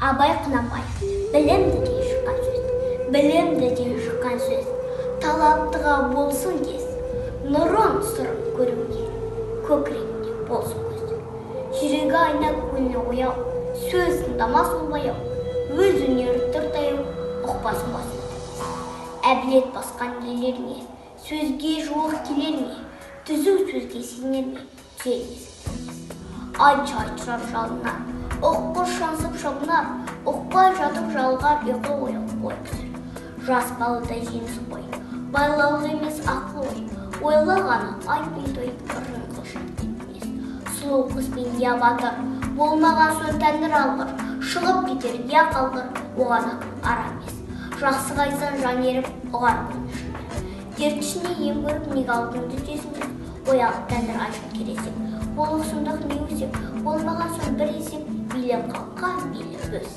Абай Құнанбай, білімдіден шыққан сөз, білімдіден шыққан сөз, талаптыға болсын кез, нұрын сұрын көруге, көкірегінде болсын көз. Жүрегі айна көңілі ояу, сөз тыңдамас оңбаяу, өз өнері тұртаяу, ұқпасын басын. Әбілет басқан елеріне, сөзге жуық келер ме, түзу сөзге сенер ме, түзелмес. Айтшы-айтшырап жалынар, ұққыш шансып шабынар, ұқпай жатып жалғар ұйқы ояу ой күзір. Жас балыда жеңіс қой, байлаулы емес ақыл ой, ойлағаны айтпен тойып ұрын қылшын тепмес. Сұлу қызбен я батыр, болмаған соң тәңір алғыр, шығып кетер я қалғыр, оған ара емес. Жақсы қайсан жан еріп, ұғар көңішін. Дерт ішіне ем көріп, неге алдыңды тезіңіз, оялып тәңір ашып кересек. Болық сұмдық не өсек, болмаған соң бір есеп, билеп қалқан билеп өз.